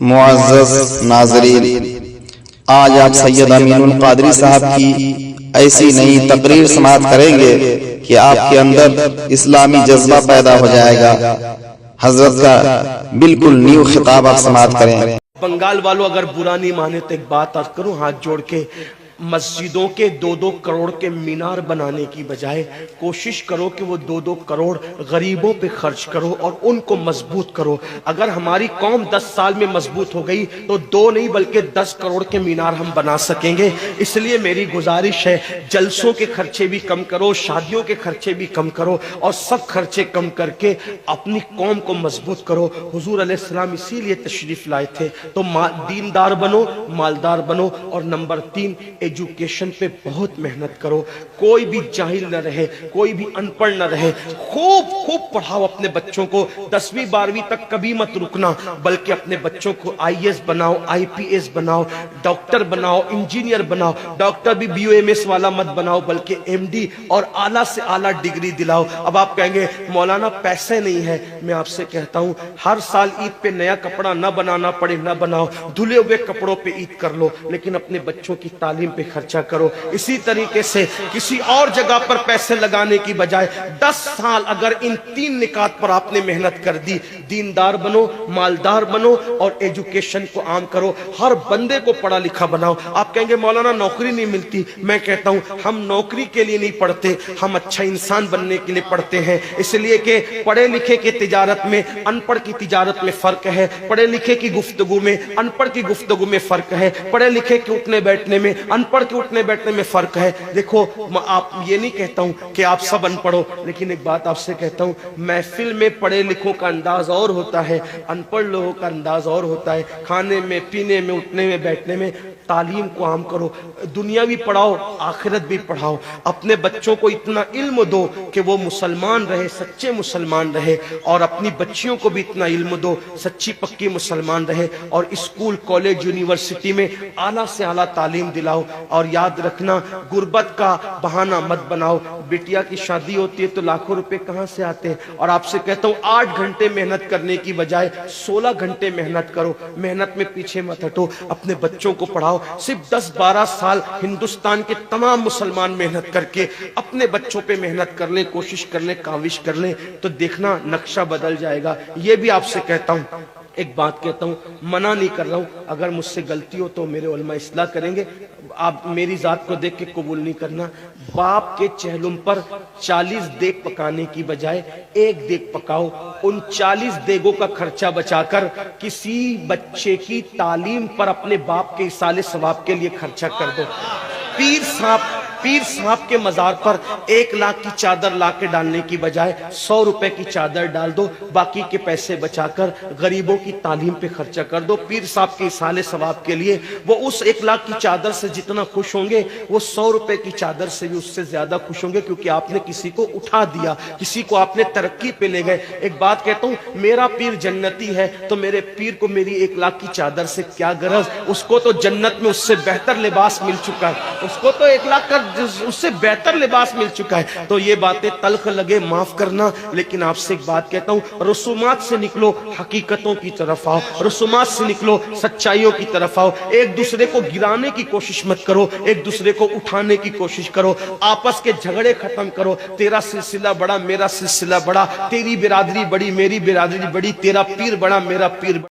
معزز ناظرین، آج آپ سید امین القادری صاحب کی ایسی نئی تقریر سماعت کریں گے کہ آپ کے اندر اسلامی جذبہ پیدا ہو جائے گا۔ حضرت کا بالکل نیو خطاب آپ سماعت کریں۔ بنگال والوں اگر برا نہیں مانے تو ایک بات عرض کروں ہاتھ جوڑ کے، مسجدوں کے 2-2 کروڑ کے مینار بنانے کی بجائے کوشش کرو کہ وہ 2-2 کروڑ غریبوں پہ خرچ کرو اور ان کو مضبوط کرو۔ اگر ہماری قوم 10 سال میں مضبوط ہو گئی تو 2 نہیں بلکہ 10 کروڑ کے مینار ہم بنا سکیں گے۔ اس لیے میری گزارش ہے، جلسوں کے خرچے بھی کم کرو، شادیوں کے خرچے بھی کم کرو اور سب خرچے کم کر کے اپنی قوم کو مضبوط کرو۔ حضور علیہ السلام اسی لیے تشریف لائے تھے۔ تو دیندار بنو، مالدار بنو، اور نمبر 3 ایجوکیشن پہ بہت محنت کرو۔ کوئی بھی جاہل نہ رہے، کوئی بھی ان پڑھ نہ رہے، خوب پڑھاؤ اپنے بچوں کو۔ 10ویں 12ویں تک کبھی مت رکنا، بلکہ اپنے بچوں کو IAS بناؤ، IPS بناؤ، ڈاکٹر بناؤ، انجینئر بناؤ۔ ڈاکٹر بھی BUMS والا مت بناؤ بلکہ MD اور اعلیٰ سے اعلیٰ ڈگری دلاؤ۔ اب آپ کہیں گے مولانا پیسے نہیں ہے، میں آپ سے کہتا ہوں ہر سال عید پہ نیا کپڑا نہ بنانا پڑے نہ بناؤ، دھلے ہوئے کپڑوں پہ عید کر لو، لیکن اپنے بچوں کی تعلیم پہ خرچہ کرو۔ اسی طریقے سے کسی اور جگہ پر پیسے لگانے کی بجائے 10 سال اگر ان 3 نکات پر آپ نے محنت کر دی، دیندار بنو، مالدار بنو اور ایجوکیشن کو عام کرو، ہر بندے کو پڑھا لکھا بناؤ۔ آپ کہیں گے مولانا نوکری نہیں ملتی، میں کہتا ہوں ہم نوکری کے لیے نہیں پڑھتے، ہم اچھا انسان بننے کے لیے پڑھتے ہیں۔ اس لیے کہ پڑھے لکھے کی تجارت میں ان پڑھ کی تجارت میں فرق ہے، پڑھے لکھے کی گفتگو میں ان پڑھ کی گفتگو میں فرق ہے، پڑھے لکھے کے اٹھنے بیٹھنے میں ان پڑھ کے اٹھنے بیٹھنے میں فرق ہے۔ دیکھو آپ یہ نہیں کہتا ہوں کہ آپ سب ان پڑھو، لیکن ایک بات آپ سے کہتا ہوں، محفل میں پڑھے لکھوں کا انداز اور ہوتا ہے، ان پڑھ لوگوں کا انداز اور ہوتا ہے۔ کھانے میں، پینے میں، اٹھنے میں، بیٹھنے میں تعلیم کو عام کرو، دنیا بھی پڑھاؤ، آخرت بھی پڑھاؤ۔ اپنے بچوں کو اتنا علم دو کہ وہ مسلمان رہے، سچے مسلمان رہے، اور اپنی بچیوں کو بھی اتنا علم دو سچی پکی مسلمان رہے، اور اسکول، کالج، یونیورسٹی میں اعلیٰ سے اعلیٰ تعلیم دلاؤ۔ اور یاد رکھنا، غربت کا بہانہ مت بناؤ۔ بیٹیا کی شادی ہوتی ہے تو لاکھوں روپے کہاں سے آتے ہیں؟ اور آپ سے کہتا ہوں 8 گھنٹے محنت کرنے کی بجائے 16 گھنٹے محنت کرو، محنت میں پیچھے مت ہٹو، اپنے بچوں کو پڑھاؤ۔ صرف 10-12 سال ہندوستان کے تمام مسلمان محنت کر کے اپنے بچوں پہ محنت کر لیں، کوشش کر لیں، کاوش کر لیں، تو دیکھنا نقشہ بدل جائے گا۔ یہ بھی آپ سے کہتا ہوں، ایک بات کہتا ہوں، منع نہیں کر رہا ہوں، اگر مجھ سے غلطی ہو تو میرے علماء اصلاح کریں گے، آپ میری ذات کو دیکھ کے قبول نہیں کرنا۔ باپ کے چہلم پر 40 دیگ پکانے کی بجائے 1 دیگ پکاؤ، ان 40 دیگوں کا خرچہ بچا کر کسی بچے کی تعلیم پر اپنے باپ کے ایصال ثواب کے لیے خرچہ کر دو۔ پیر صاحب کے مزار پر 1 لاکھ کی چادر لا کے ڈالنے کی بجائے 100 روپے کی چادر ڈال دو، باقی کے پیسے بچا کر غریبوں کی تعلیم پہ خرچہ کر دو۔ پیر صاحب کے ایصال ثواب کے لیے وہ اس 1 لاکھ کی چادر سے جتنا خوش ہوں گے، وہ 100 روپے کی چادر سے بھی اس سے زیادہ خوش ہوں گے، کیونکہ آپ نے کسی کو اٹھا دیا، کسی کو آپ نے ترقی پہ لے گئے۔ ایک بات کہتا ہوں، میرا پیر جنتی ہے تو میرے پیر کو میری 1 لاکھ کی چادر سے کیا غرض؟ اس کو تو جنت میں اس سے بہتر لباس مل چکا ہے، اس کو تو 1 لاکھ کا اس سے بہتر لباس مل چکا ہے۔ تو یہ باتیں تلخ لگے معاف کرنا، لیکن آپ سے ایک بات کہتا ہوں، رسومات سے نکلو، حقیقتوں کی طرف آؤ، رسومات سے نکلو، سچائیوں کی طرف آؤ۔ ایک دوسرے کو گرانے کی کوشش مت کرو، ایک دوسرے کو اٹھانے کی کوشش کرو، آپس کے جھگڑے ختم کرو۔ تیرا سلسلہ بڑا، میرا سلسلہ بڑا، تیری برادری بڑی، میری برادری بڑی، تیرا پیر بڑا، میرا پیر بڑا۔